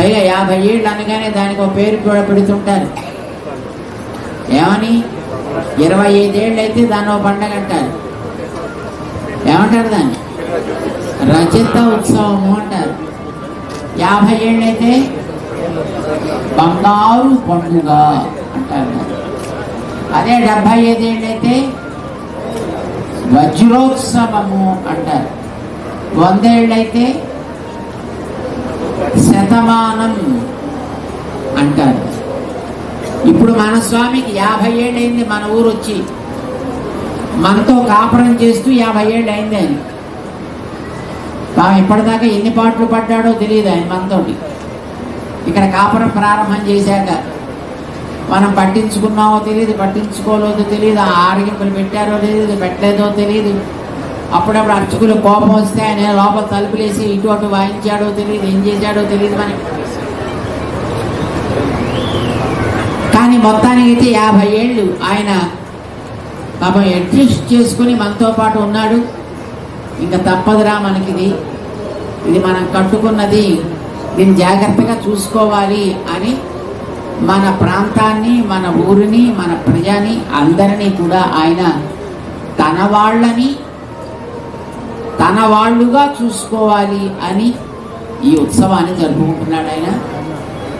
పైగా 50 ఏళ్ళు అనగానే దానికి ఒక పేరు కూడా పెడుతుంటారు. ఏమని? 25 ఏళ్ళు అయితే దాన్ని ఒక పండగ అంటారు. ఏమంటారు దాన్ని? రజత ఉత్సవము అంటారు. 50 ఏళ్ళు అయితే బంగారు పండుగ అంటారు. అదే 75 ఏళ్ళు అయితే వజ్రోత్సవము అంటారు. 100 ఏళ్ళు అయితే శతమానం అంటారు. ఇప్పుడు మన స్వామికి 50 ఏళ్ళు అయింది. మన ఊరు వచ్చి మనతో కాపురం చేస్తూ 50 ఏళ్ళు అయింది ఆయన. ఇప్పటిదాకా ఎన్ని పాటలు పడ్డాడో తెలియదు ఆయన మనతోటి. ఇక్కడ కాపురం ప్రారంభం చేశాక మనం పట్టించుకున్నామో తెలియదు, పట్టించుకోలేదో తెలియదు, ఆరగింపులు పెట్టారో తెలియదు, పెట్టలేదో తెలియదు. అప్పుడప్పుడు అర్చకులు కోపం వస్తే ఆయన లోపల తలుపులేసి ఇటు అటు వాయించాడో తెలియదు, ఏం చేశాడో తెలియదు మనకి. కానీ మొత్తానికి అయితే 50 ఏళ్ళు ఆయన పాపం అడ్జస్ట్ చేసుకుని మనతో పాటు ఉన్నాడు. ఇంకా తప్పదురా మనకిది, ఇది మనం కట్టుకున్నది, దీన్ని జాగ్రత్తగా చూసుకోవాలి అని మన ప్రాంతాన్ని, మన ఊరిని, మన ప్రజని అందరినీ కూడా ఆయన తన వాళ్ళని తన వాళ్ళుగా చూసుకోవాలి అని ఈ ఉత్సవాన్ని జరుపుకుంటున్నాడు ఆయన.